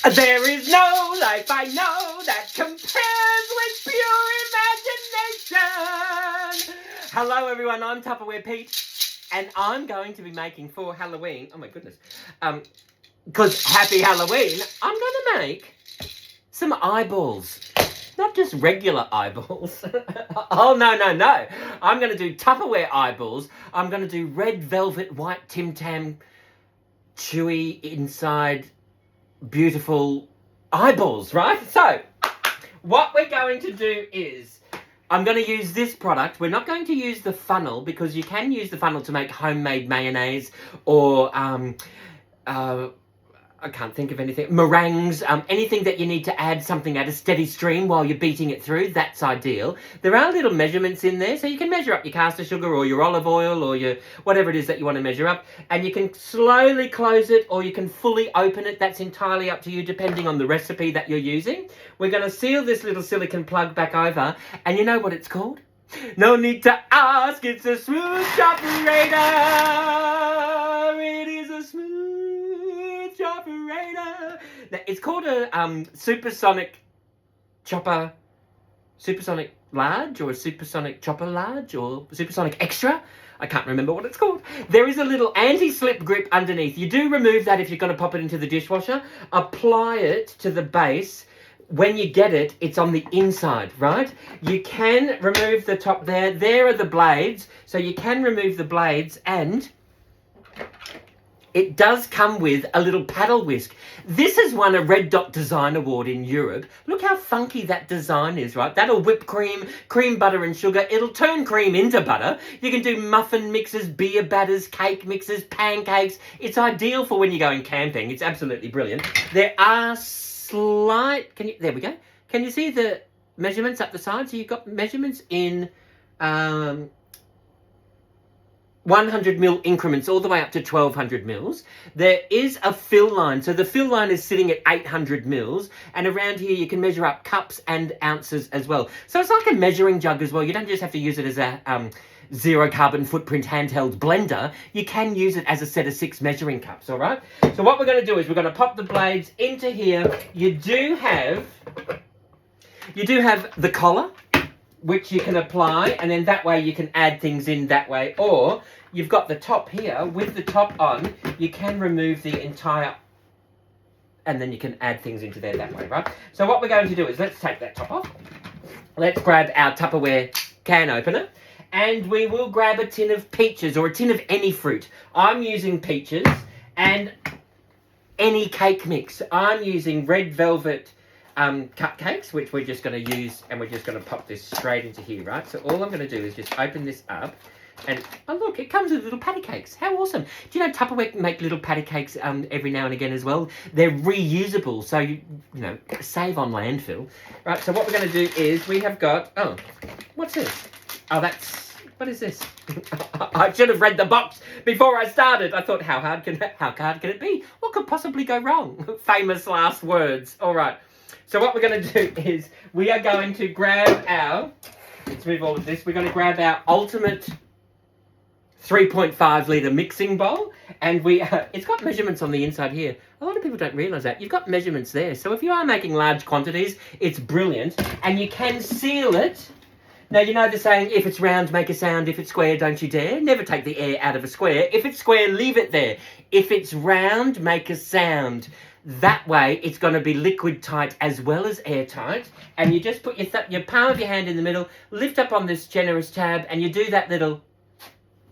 There is no life I know that compares with pure imagination. Hello everyone, I'm Tupperware Pete, and I'm going to be making for Halloween, oh my goodness, because happy Halloween, I'm going to make some eyeballs. Not just regular eyeballs. Oh, no. I'm going to do Tupperware eyeballs. I'm going to do red velvet, white Tim Tam, chewy inside, beautiful eyeballs, right? So, what we're going to do is, I'm going to use this product. We're not going to use the funnel, because you can use the funnel to make homemade mayonnaise or, I can't think of anything, meringues, anything that you need to add something at a steady stream while you're beating it through, that's ideal. There are little measurements in there, so you can measure up your caster sugar or your olive oil or your whatever it is that you want to measure up, and you can slowly close it or you can fully open it. That's entirely up to you depending on the recipe that you're using. We're going to seal this little silicone plug back over, and you know what it's called? No need to ask, it's a smooth operator. It is a smooth operator. Now, it's called a supersonic chopper, supersonic large, or a supersonic chopper large, or supersonic extra. I can't remember what it's called. There is a little anti-slip grip underneath. You do remove that if you're going to pop it into the dishwasher. Apply it to the base. When you get it, it's on the inside, right? You can remove the top there. There are the blades. So you can remove the blades, and it does come with a little paddle whisk. This has won a Red Dot Design Award in Europe. Look how funky that design is, right? That'll whip cream, cream butter and sugar. It'll turn cream into butter. You can do muffin mixes, beer batters, cake mixes, pancakes. It's ideal for when you're going camping. It's absolutely brilliant. There are there we go. Can you see the measurements up the side? So you've got measurements in 100 mil increments all the way up to 1200 mils. There is a fill line. So the fill line is sitting at 800 mils. And around here you can measure up cups and ounces as well. So it's like a measuring jug as well. You don't just have to use it as a zero carbon footprint handheld blender. You can use it as a set of 6 measuring cups, all right? So what we're going to do is we're going to pop the blades into here. You do have the collar, which you can apply, and then that way you can add things in that way. Or you've got the top here. With the top on, you can remove the entire, and then you can add things into there that way, right? So what we're going to do is, let's take that top off. Let's grab our Tupperware can opener, and we will grab a tin of peaches, or a tin of any fruit. I'm using peaches, and any cake mix. I'm using red velvet cupcakes, which we're just going to use, and we're just going to pop this straight into here, right? So all I'm going to do is just open this up, and oh look, it comes with little patty cakes. How awesome. Do you know Tupperware can make little patty cakes every now and again as well? They're reusable, so you know, save on landfill. Right, so what we're going to do is we have got, oh, what's this? Oh, what is this? I should have read the box before I started. I thought, how hard can it be? What could possibly go wrong? Famous last words. All right. So what we're going to do is we are going to grab let's move all of this. We're going to grab our ultimate 3.5 litre mixing bowl, and it's got measurements on the inside here. A lot of people don't realise that. You've got measurements there. So if you are making large quantities, it's brilliant, and you can seal it. Now, you know the saying, if it's round, make a sound. If it's square, don't you dare. Never take the air out of a square. If it's square, leave it there. If it's round, make a sound. That way, it's going to be liquid tight as well as airtight. And you just put your palm of your hand in the middle, lift up on this generous tab, and you do that little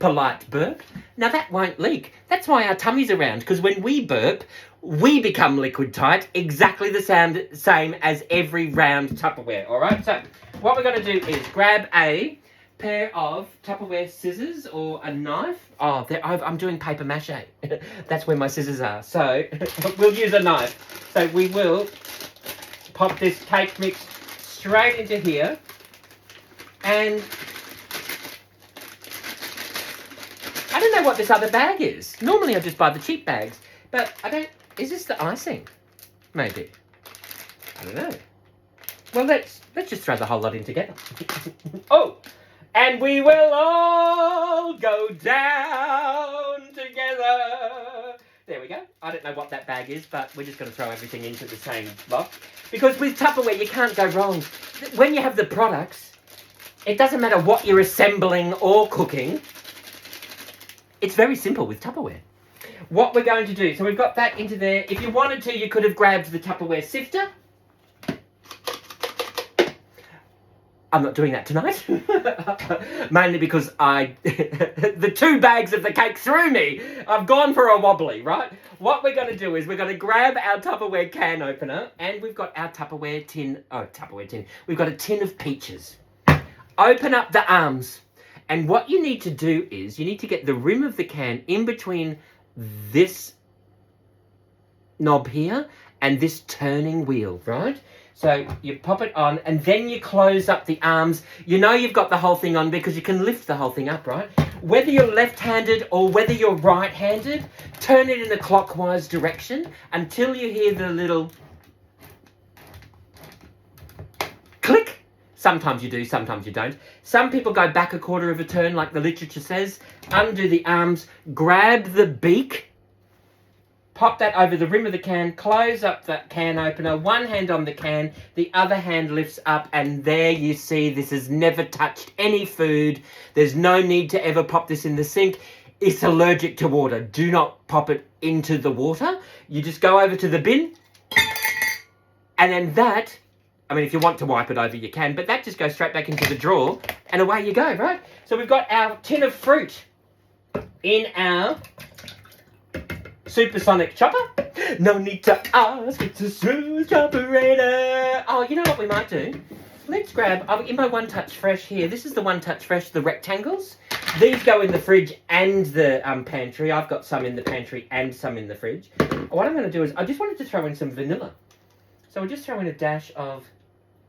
polite burp. Now, that won't leak. That's why our tummy's around, because when we burp, we become liquid tight, exactly the same as every round Tupperware, all right? So what we're going to do is grab a pair of Tupperware scissors or a knife. Oh, I'm doing paper mache. That's where my scissors are. So we'll use a knife. So we will pop this cake mix straight into here. And I don't know what this other bag is. Normally I just buy the cheap bags. But is this the icing? Maybe. I don't know. Well, let's just throw the whole lot in together. Oh! And we will all go down together. There we go. I don't know what that bag is, but we're just going to throw everything into the same lot. Because with Tupperware, you can't go wrong. When you have the products, it doesn't matter what you're assembling or cooking. It's very simple with Tupperware. What we're going to do, so we've got that into there. If you wanted to, you could have grabbed the Tupperware sifter. I'm not doing that tonight. Mainly because the 2 bags of the cake threw me. I've gone for a wobbly, right? What we're going to do is we're going to grab our Tupperware can opener and we've got our Tupperware tin. We've got a tin of peaches. Open up the arms. And what you need to do is you need to get the rim of the can in between this knob here and this turning wheel, right? So you pop it on and then you close up the arms. You know you've got the whole thing on because you can lift the whole thing up, right? Whether you're left-handed or whether you're right-handed, turn it in a clockwise direction until you hear the little click. Sometimes you do, sometimes you don't. Some people go back a quarter of a turn like the literature says. Undo the arms, grab the beak, pop that over the rim of the can, close up that can opener, one hand on the can, the other hand lifts up, and there you see this has never touched any food. There's no need to ever pop this in the sink. It's allergic to water. Do not pop it into the water. You just go over to the bin, and then that, I mean, if you want to wipe it over, you can, but that just goes straight back into the drawer, and away you go, right? So we've got our tin of fruit in our supersonic chopper. No need to ask, it's a smooth operator. Oh, you know what we might do? Let's grab, in my One Touch Fresh here, this is the One Touch Fresh, the rectangles. These go in the fridge and the pantry. I've got some in the pantry and some in the fridge. What I'm going to do is, I just wanted to throw in some vanilla. So we'll just throw in a dash of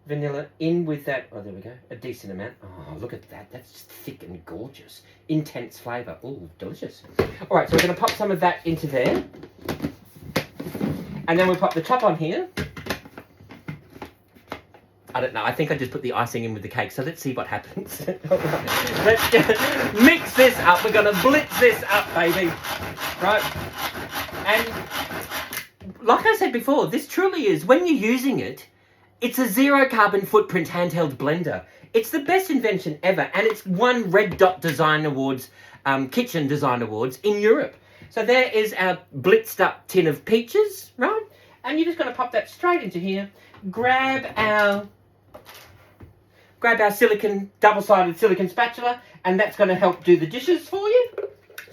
vanilla in with that. Oh, there we go. A decent amount. Oh, look at that. That's just thick and gorgeous. Intense flavour. Oh, delicious. All right, so we're going to pop some of that into there. And then we'll pop the top on here. I don't know. I think I just put the icing in with the cake. So let's see what happens. Let's just mix this up. We're going to blitz this up, baby. Right. And like I said before, this truly is, when you're using it, it's a 0 carbon footprint handheld blender. It's the best invention ever, and it's won Red Dot Design Awards, Kitchen Design Awards in Europe. So there is our blitzed up tin of peaches, right? And you're just going to pop that straight into here. Grab our silicon, double-sided silicon spatula, and that's going to help do the dishes for you.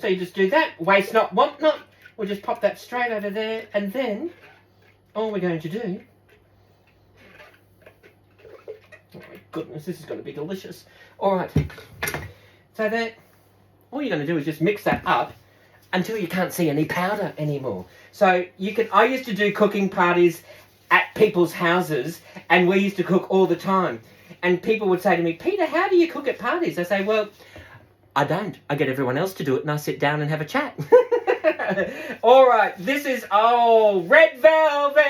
So you just do that. Waste not, want not. We'll just pop that straight over there, and then all we're going to do... Oh my goodness, this is going to be delicious. All right. So that, all you're going to do is just mix that up until you can't see any powder anymore. So you can, I used to do cooking parties at people's houses, and we used to cook all the time. And people would say to me, Peter, how do you cook at parties? I say, well, I don't. I get everyone else to do it, and I sit down and have a chat. All right, this is, red velvet,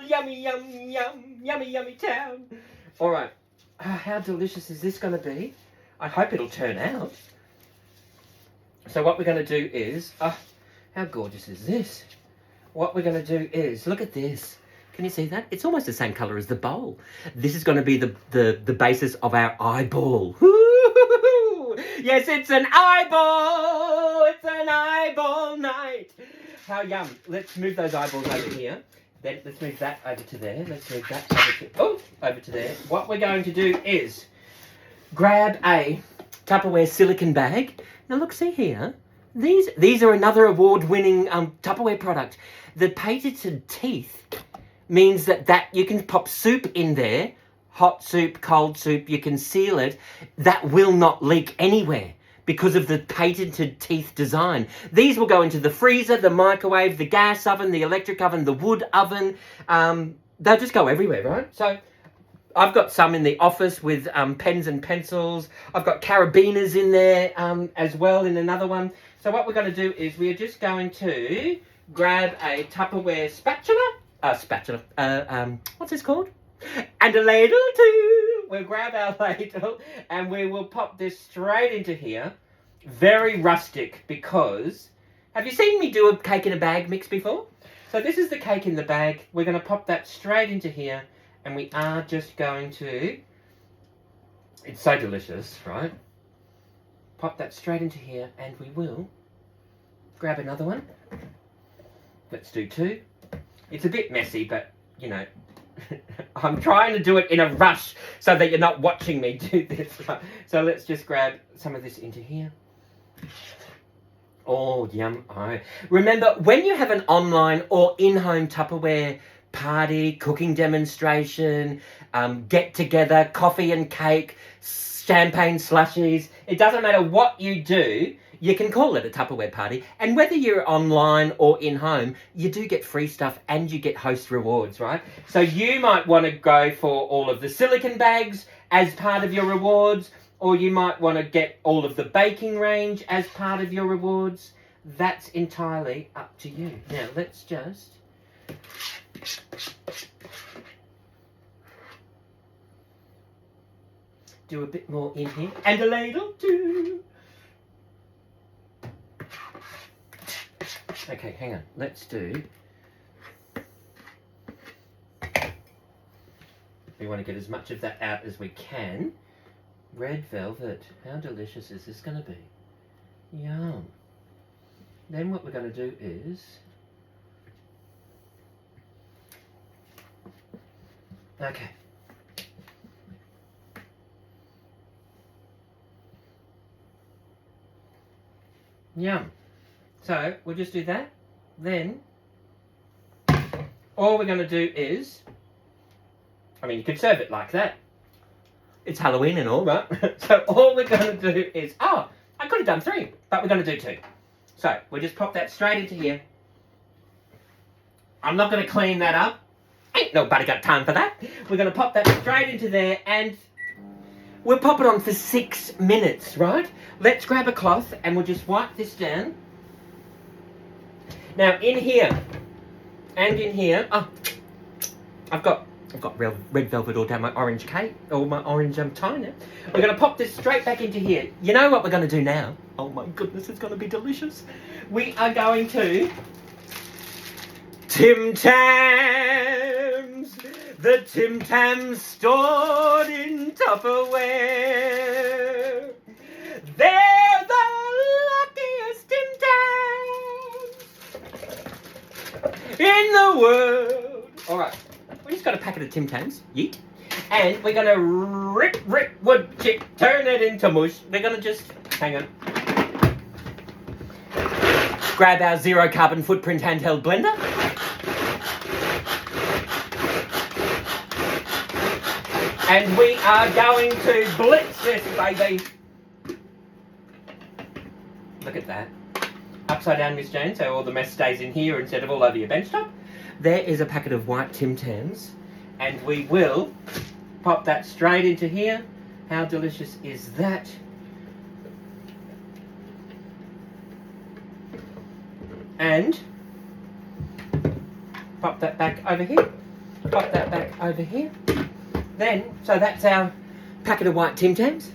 yummy, yum, yum, yummy, yummy town. All right, how delicious is this going to be? I hope it'll turn out. So what we're going to do is, how gorgeous is this? What we're going to do is, look at this. Can you see that? It's almost the same colour as the bowl. This is going to be the basis of our eyeball. Woo-hoo-hoo-hoo! Yes, it's an eyeball! It's an eyeball night! How yum. Let's move those eyeballs over here. Then let's move that over to there. Let's move that over to there. What we're going to do is grab a Tupperware silicone bag. Now look, see here. These are another award-winning Tupperware product. The patented teeth means that you can pop soup in there, hot soup, cold soup, you can seal it. That will not leak anywhere because of the patented teeth design. These will go into the freezer, the microwave, the gas oven, the electric oven, the wood oven. They'll just go everywhere, right? So I've got some in the office with pens and pencils. I've got carabiners in there as well in another one. So what we're going to do is we're just going to grab a Tupperware spatula. What's this called? And a ladle too. We'll grab our ladle and we will pop this straight into here. Very rustic because Have you seen me do a cake in a bag mix before? So this is the cake in the bag. We're going to pop that straight into here, and we are just going to, it's so delicious, right? Pop that straight into here, and we will grab another one. Let's do 2. It's a bit messy, but, you know, I'm trying to do it in a rush so that you're not watching me do this. So let's just grab some of this into here. Oh, yum. Oh. Remember, when you have an online or in-home Tupperware party, cooking demonstration, get-together, coffee and cake, champagne slushies, it doesn't matter what you do, you can call it a Tupperware party. And whether you're online or in-home, you do get free stuff and you get host rewards, right? So you might want to go for all of the silicone bags as part of your rewards, or you might want to get all of the baking range as part of your rewards. That's entirely up to you. Now, let's just... do a bit more in here. And a ladle too. Okay, hang on. Let's do... we want to get as much of that out as we can. Red velvet. How delicious is this going to be? Yum. Then what we're going to do is... okay. Yum. So, we'll just do that. Then, all we're going to do is... I mean, you could serve it like that. It's Halloween and all, right? So all we're going to do is... oh, I could have done 3, but we're going to do 2. So we'll just pop that straight into here. I'm not going to clean that up. Ain't nobody got time for that. We're going to pop that straight into there, and we'll pop it on for 6 minutes, right? Let's grab a cloth and we'll just wipe this down. Now in here and in here... oh, I've got red velvet all down my orange cake, or my orange tie now. We're going to pop this straight back into here. You know what we're going to do now? Oh my goodness, it's going to be delicious. We are going to... Tim Tams! The Tim Tams stored in Tupperware. They're the luckiest Tim Tams in the world. All right. We just got a packet of Tim Tams, yeet, and we're going to rip wood chip, turn it into mush. We're going to just, hang on, grab our zero carbon footprint handheld blender, and we are going to blitz this, baby. Look at that. Upside down, Miss Jane, so all the mess stays in here instead of all over your bench top. There is a packet of white Tim Tams, and we will pop that straight into here. How delicious is that? And pop that back over here. Pop that back over here. Then, so that's our packet of white Tim Tams.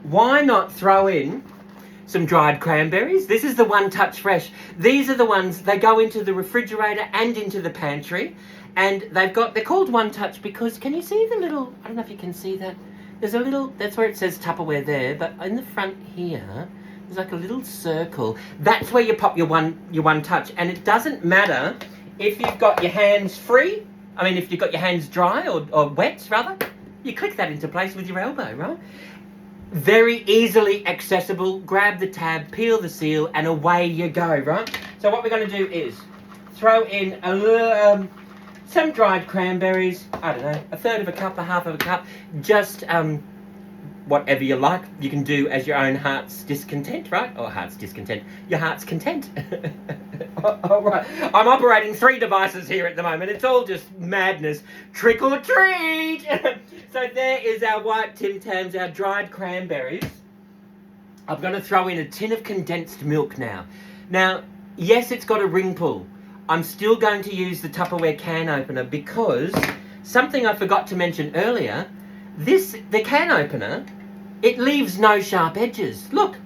Why not throw in some dried cranberries? This is the One Touch Fresh. These are the ones, they go into the refrigerator and into the pantry. And they're called One Touch because, can you see the little, I don't know if you can see that. There's a little, that's where it says Tupperware there, but in the front here, there's like a little circle. That's where you pop your one touch. And it doesn't matter if you've got your hands free, I mean, if you've got your hands dry or wet, rather, you click that into place with your elbow, right? Very easily accessible. Grab the tab, peel the seal, and away you go, right? So what we're going to do is throw in a little, some dried cranberries, I don't know, a third of a cup, a half of a cup, just whatever you like. You can do as your own heart's discontent, right? Or heart's discontent, your heart's content. All right, I'm operating 3 devices here at the moment. It's all just madness. Trick or treat! So there is our white Tim Tams, our dried cranberries. I'm going to throw in a tin of condensed milk now. Now, yes, it's got a ring pull. I'm still going to use the Tupperware can opener because something I forgot to mention earlier, the can opener, it leaves no sharp edges. Look.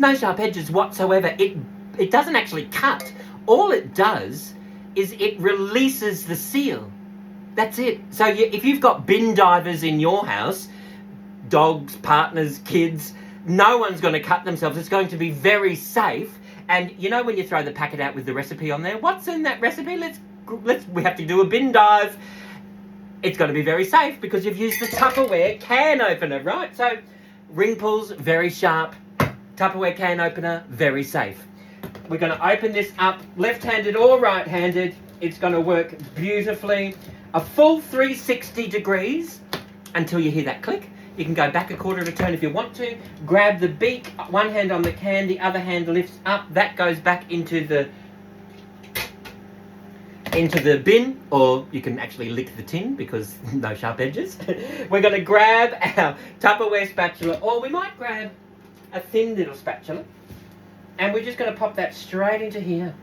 No sharp edges whatsoever. It doesn't actually cut. All it does is it releases the seal. That's it. So if you've got bin divers in your house, dogs, partners, kids, no one's going to cut themselves. It's going to be very safe. And you know when you throw the packet out with the recipe on there, what's in that recipe? We have to do a bin dive. It's going to be very safe because you've used the Tupperware can opener, right? So ring pulls, very sharp. Tupperware can opener, very safe. We're going to open this up, left-handed or right-handed. It's going to work beautifully. A full 360 degrees until you hear that click. You can go back a quarter of a turn if you want to. Grab the beak, one hand on the can, the other hand lifts up. That goes back into the bin, or you can actually lick the tin because no sharp edges. We're going to grab our Tupperware spatula, or we might grab a thin little spatula, and we're just going to pop that straight into here.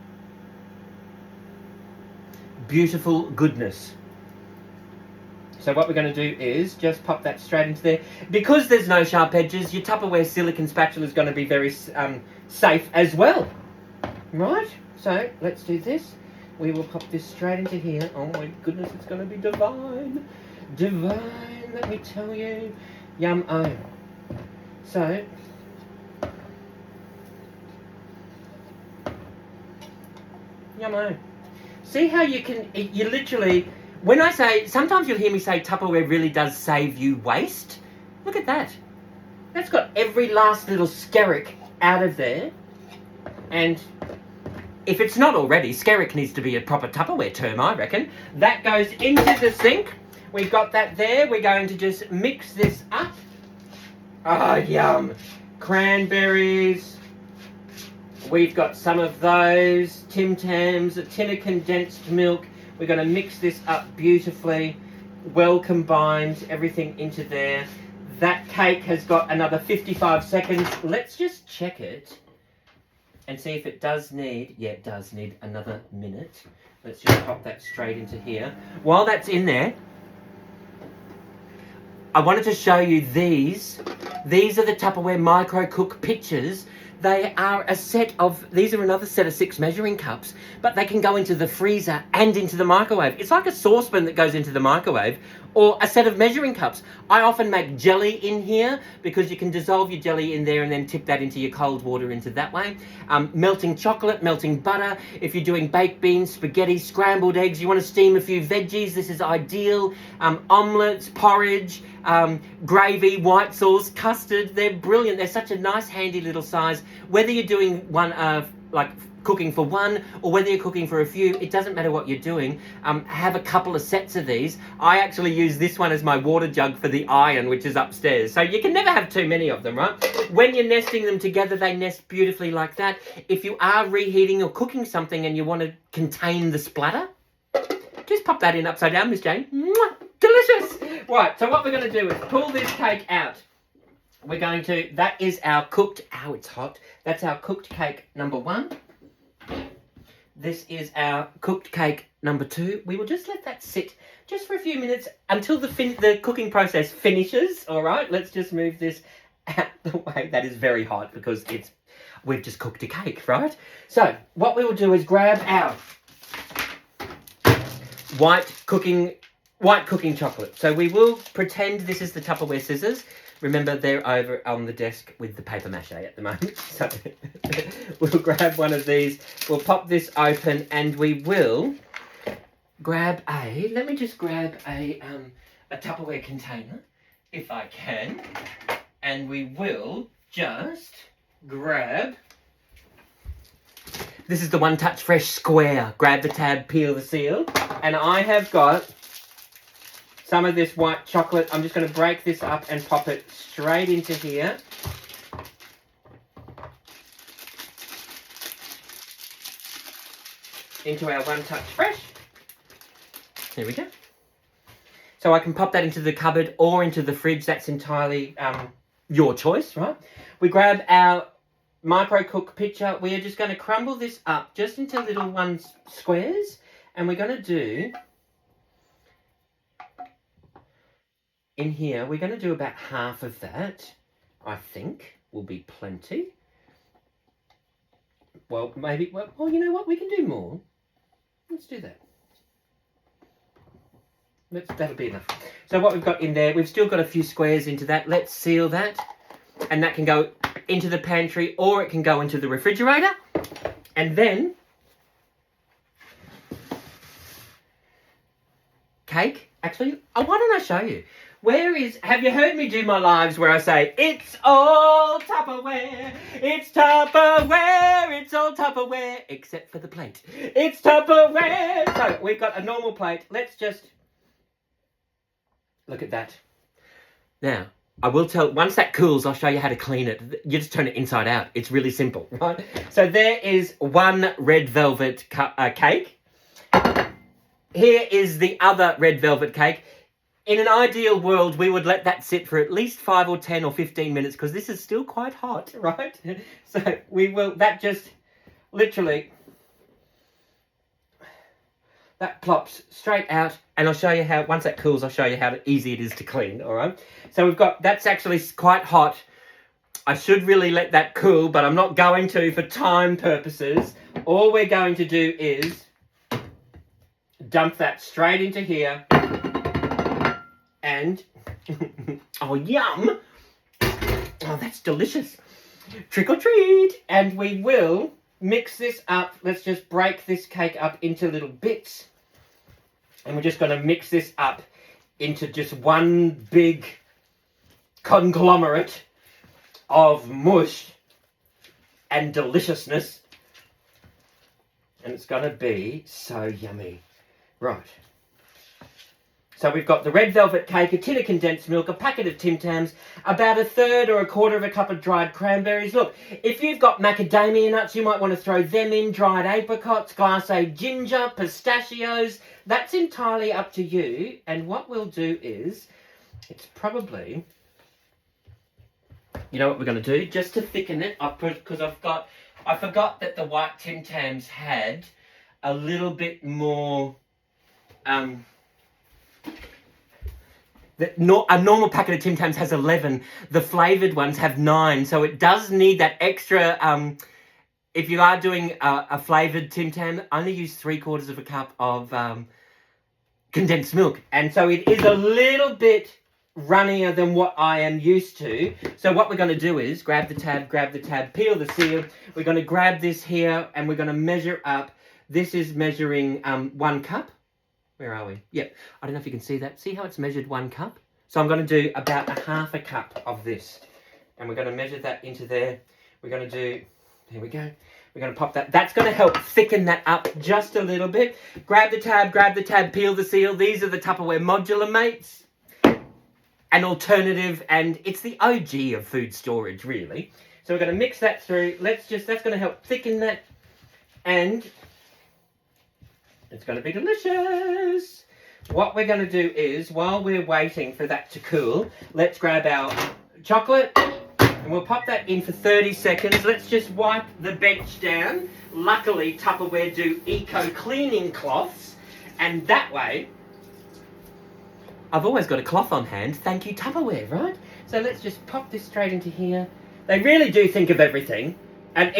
Beautiful goodness. So what we're going to do is just pop that straight into there. Because there's no sharp edges, your Tupperware silicone spatula is going to be very safe as well. Right? So let's do this. We will pop this straight into here. Oh my goodness, it's going to be divine. Divine, let me tell you. Yum-oh. So, yum-oh. See how you can, you literally, when I say, sometimes you'll hear me say Tupperware really does save you waste. Look at that. That's got every last little skerrick out of there. And if it's not already, skerrick needs to be a proper Tupperware term, I reckon. That goes into the sink. We've got that there. We're going to just mix this up. Ah, yum. Cranberries. We've got some of those. Tim Tams, a tin of condensed milk. We're going to mix this up beautifully. Well combined. Everything into there. That cake has got another 55 seconds. Let's just check it and see if it does need, yeah, it does need another minute. Let's just pop that straight into here. While that's in there, I wanted to show you these. These are the Tupperware Micro Cook pitchers. They are a set of, these are another set of 6 measuring cups, but they can go into the freezer and into the microwave. It's like a saucepan that goes into the microwave, or a set of measuring cups. I often make jelly in here because you can dissolve your jelly in there and then tip that into your cold water into that way. Melting chocolate, melting butter. If you're doing baked beans, spaghetti, scrambled eggs, you want to steam a few veggies, this is ideal. Omelettes, porridge, gravy, white sauce, custard, they're brilliant. They're such a nice handy little size. Whether you're doing one like cooking for one or whether you're cooking for a few, it doesn't matter what you're doing. Have a couple of sets of these. I actually use this one as my water jug for the iron, which is upstairs. So you can never have too many of them, right? When you're nesting them together, they nest beautifully like that. If you are reheating or cooking something and you want to contain the splatter, just pop that in upside down, Miss Jane. Mwah! Delicious! Right, so what we're going to do is pull this cake out. We're going to, that is our cooked, ow, it's hot. That's our cooked cake number 1. This is our cooked cake number 2. We will just let that sit just for a few minutes until the cooking process finishes. All right, let's just move this out the way. That is very hot because we've just cooked a cake, right? So what we will do is grab our white cooking chocolate. So we will pretend this is the Tupperware scissors. Remember, they're over on the desk with the paper mache at the moment. So we'll grab one of these. We'll pop this open and we will grab let me just grab a Tupperware container, if I can. And we will just grab, this is the One Touch Fresh square. Grab the tab, peel the seal. And I have got some of this white chocolate. I'm just going to break this up and pop it straight into here. Into our One Touch Fresh. There we go. So I can pop that into the cupboard or into the fridge. That's entirely your choice, right? We grab our micro cook pitcher. We are just going to crumble this up just into little squares. And we're going to do, in here, we're going to do about half of that, I think, will be plenty. Well, maybe, well, you know what? We can do more. Let's do that. That'll be enough. So what we've got in there, we've still got a few squares into that. Let's seal that. And that can go into the pantry or it can go into the refrigerator. And then, cake. Actually, why don't I show you? Have you heard me do my lives where I say, it's all Tupperware, it's Tupperware, it's all Tupperware, except for the plate. It's Tupperware. So we've got a normal plate. Let's just look at that. Now, I will tell, once that cools, I'll show you how to clean it. You just turn it inside out. It's really simple, right? So there is one red velvet cake. Here is the other red velvet cake. In an ideal world, we would let that sit for at least 5 or 10 or 15 minutes because this is still quite hot, right? So that just literally, that plops straight out, and I'll show you how, once that cools, I'll show you how easy it is to clean, all right? So we've got, that's actually quite hot. I should really let that cool, but I'm not going to for time purposes. All we're going to do is dump that straight into here. And, oh, yum. Oh, that's delicious. Trick or treat. And we will mix this up. Let's just break this cake up into little bits. And we're just going to mix this up into just one big conglomerate of mush and deliciousness. And it's going to be so yummy. Right. So we've got the red velvet cake, a tin of condensed milk, a packet of Tim Tams, about 1/3 or 1/4 of a cup of dried cranberries. Look, if you've got macadamia nuts, you might want to throw them in, dried apricots, glacé ginger, pistachios. That's entirely up to you. And what we'll do is, it's probably, you know what we're going to do? Just to thicken it, because I forgot that the white Tim Tams had a little bit more, a normal packet of Tim Tams has 11. The flavoured ones have 9. So it does need that extra. If you are doing a flavoured Tim Tam, only use 3/4 of a cup of condensed milk. And so it is a little bit runnier than what I am used to. So what we're going to do is grab the tab, peel the seal. We're going to grab this here and we're going to measure up. This is measuring 1 cup. Where are we? Yep. I don't know if you can see that. See how it's measured 1 cup? So I'm going to do about 1/2 cup of this. And we're going to measure that into there. We're going to do, there we go. We're going to pop that. That's going to help thicken that up just a little bit. Grab the tab, peel the seal. These are the Tupperware modular mates. An alternative, and it's the OG of food storage, really. So we're going to mix that through. That's going to help thicken that. And it's going to be delicious. What we're going to do is, while we're waiting for that to cool, let's grab our chocolate and we'll pop that in for 30 seconds. Let's just wipe the bench down. Luckily, Tupperware do eco cleaning cloths, and that way, I've always got a cloth on hand. Thank you, Tupperware, right? So let's just pop this straight into here. They really do think of everything, and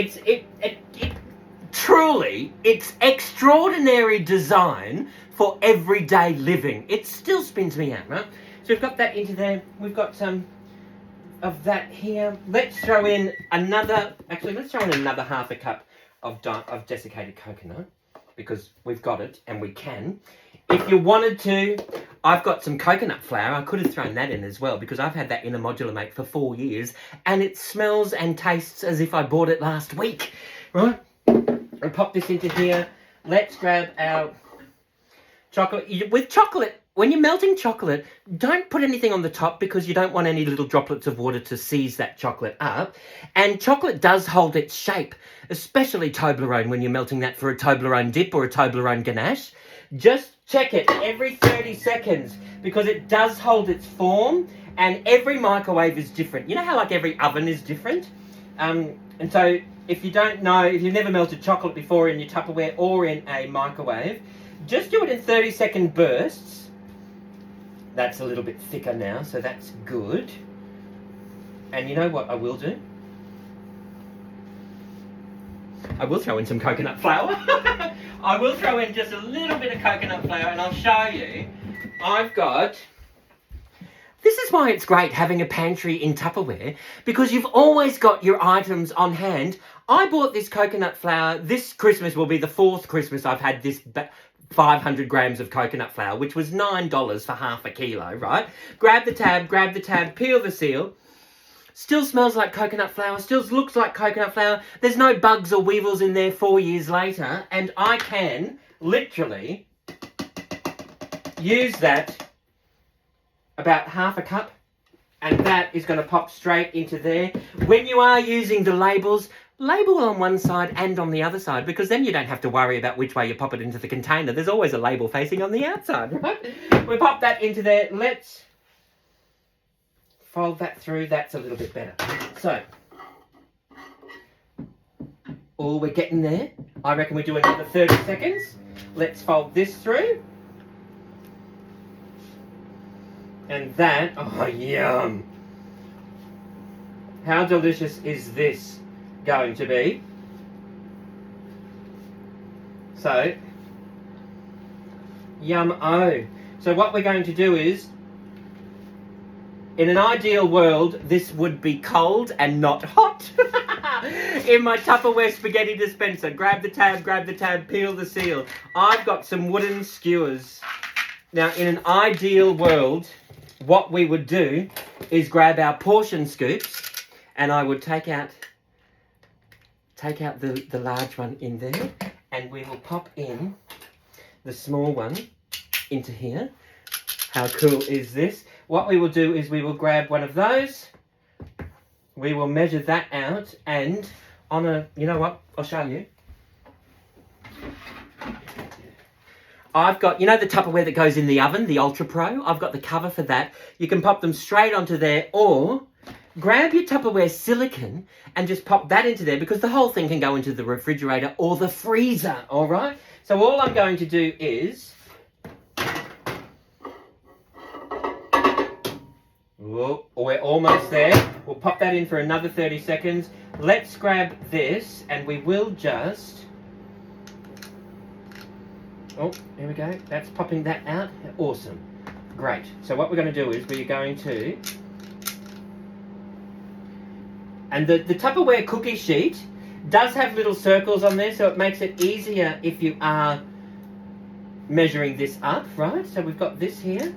truly, it's extraordinary design for everyday living. It still spins me out, right? So we've got that into there. We've got some of that here. Let's throw in another 1/2 cup of desiccated coconut, because we've got it and we can. If you wanted to, I've got some coconut flour. I could have thrown that in as well, because I've had that in a modular mate for 4 years and it smells and tastes as if I bought it last week, right? And pop this into here. Let's grab our chocolate. With chocolate, when you're melting chocolate, don't put anything on the top because you don't want any little droplets of water to seize that chocolate up. And chocolate does hold its shape, especially Toblerone when you're melting that for a Toblerone dip or a Toblerone ganache. Just check it every 30 seconds because it does hold its form, and every microwave is different. You know how like every oven is different? And so if you don't know, if you've never melted chocolate before in your Tupperware or in a microwave, just do it in 30-second bursts. That's a little bit thicker now, so that's good. And you know what I will do? I will throw in some coconut flour. I will throw in just a little bit of coconut flour and I'll show you. I've got... This is why it's great having a pantry in Tupperware, because you've always got your items on hand. I bought this coconut flour. This Christmas will be the 4th Christmas I've had this 500 grams of coconut flour, which was $9 for half a kilo, right? Grab the tab, peel the seal. Still smells like coconut flour, still looks like coconut flour. There's no bugs or weevils in there 4 years later, and I can literally use that about half a cup, and that is going to pop straight into there. When you are using the labels, label on one side and on the other side, because then you don't have to worry about which way you pop it into the container. There's always a label facing on the outside, right? We pop that into there. Let's fold that through. That's a little bit better. So, all we're getting there. I reckon we do another 30 seconds. Let's fold this through. And that, oh yum. How delicious is this going to be? So, yum-o. So what we're going to do is, in an ideal world, this would be cold and not hot. In my Tupperware spaghetti dispenser, grab the tab, peel the seal. I've got some wooden skewers. Now, in an ideal world, what we would do is grab our portion scoops, and I would take out the large one in there, and we will pop in the small one into here. How cool is this? What we will do is we will grab one of those, we will measure that out, and on a, you know what, I'll show you. I've got, you know the Tupperware that goes in the oven, the Ultra Pro? I've got the cover for that. You can pop them straight onto there, or grab your Tupperware silicone and just pop that into there, because the whole thing can go into the refrigerator or the freezer, all right? So all I'm going to do is... Oh, we're almost there. We'll pop that in for another 30 seconds. Let's grab this, and we will just... Oh, there we go. That's popping that out. Awesome. Great. So what we're going to do is we're going to... And the Tupperware cookie sheet does have little circles on there, so it makes it easier if you are measuring this up, right? So we've got this here.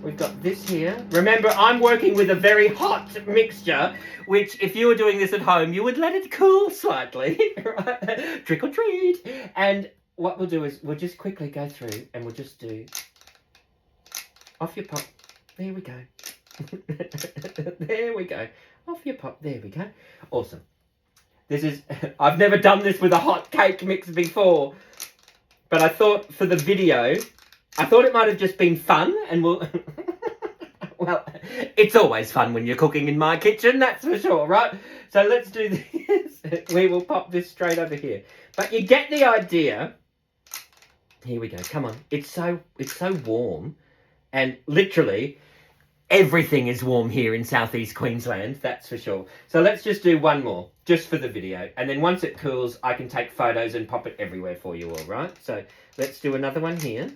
We've got this here. Remember, I'm working with a very hot mixture, which if you were doing this at home, you would let it cool slightly, right? Trick or treat. And what we'll do is we'll just quickly go through and we'll just do off your pop. There we go. There we go. Off your pop. There we go. Awesome. This is, I've never done this with a hot cake mix before, but I thought for the video, I thought it might have just been fun, and we'll... Well, it's always fun when you're cooking in my kitchen, that's for sure, right? So let's do this. We will pop this straight over here. But you get the idea. Here we go. Come on. It's so warm, and literally everything is warm here in southeast Queensland, that's for sure. So let's just do one more, just for the video, and then once it cools, I can take photos and pop it everywhere for you all, right? So let's do another one here.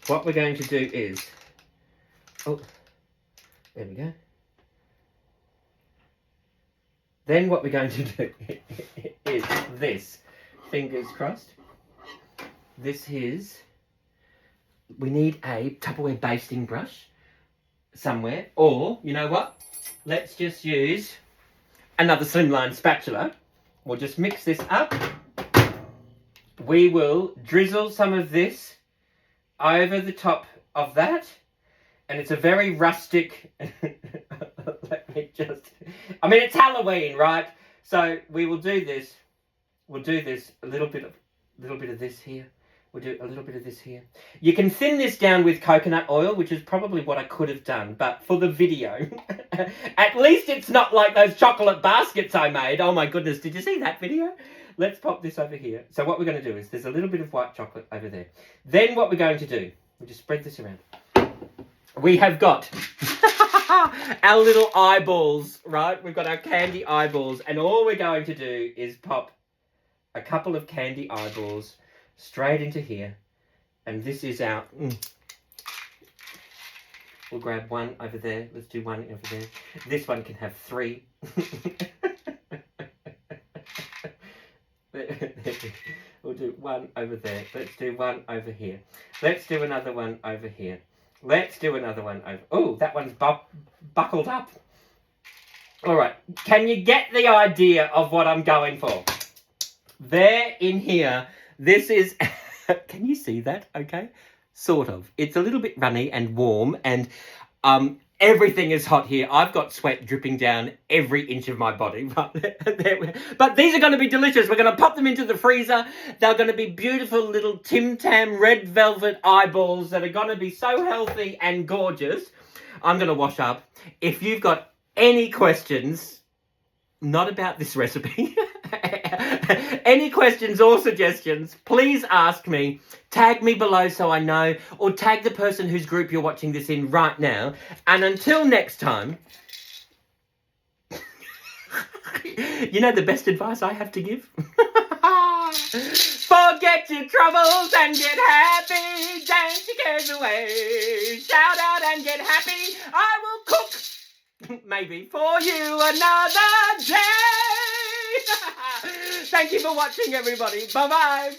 What we're going to do is, oh, there we go. Then what we're going to do is this, fingers crossed. This is, we need a Tupperware basting brush somewhere, or, you know what? Let's just use another slimline spatula. We'll just mix this up. We will drizzle some of this over the top of that, and it's a very rustic... Let me just... I mean, it's Halloween, right? So we will do this. We'll do this, a little bit of this here. We'll do a little bit of this here. You can thin this down with coconut oil, which is probably what I could have done, but for the video, at least it's not like those chocolate baskets I made. Oh my goodness, did you see that video? Let's pop this over here. So what we're going to do is, there's a little bit of white chocolate over there. Then what we're going to do, we'll just spread this around. We have got our little eyeballs, right? We've got our candy eyeballs, and all we're going to do is pop a couple of candy eyeballs straight into here. And this is our... We'll grab one over there. Let's do one over there. This one can have 3. We'll do one over there. Let's do one over here. Let's do another one over here. Let's do another one over... Oh, that one's buckled up. All right. Can you get the idea of what I'm going for? There in here, this is... Can you see that? Okay. Sort of. It's a little bit runny and warm, and everything is hot here. I've got sweat dripping down every inch of my body. But these are going to be delicious. We're going to pop them into the freezer. They're going to be beautiful little Tim Tam red velvet eyeballs that are going to be so healthy and gorgeous. I'm going to wash up. If you've got any questions, not about this recipe, any questions or suggestions, please ask me. Tag me below so I know, or tag the person whose group you're watching this in right now. And until next time, you know the best advice I have to give? Forget your troubles and get happy. Dance your cares away. Shout out and get happy. I will cook maybe for you another day. Thank you for watching, everybody. Bye-bye.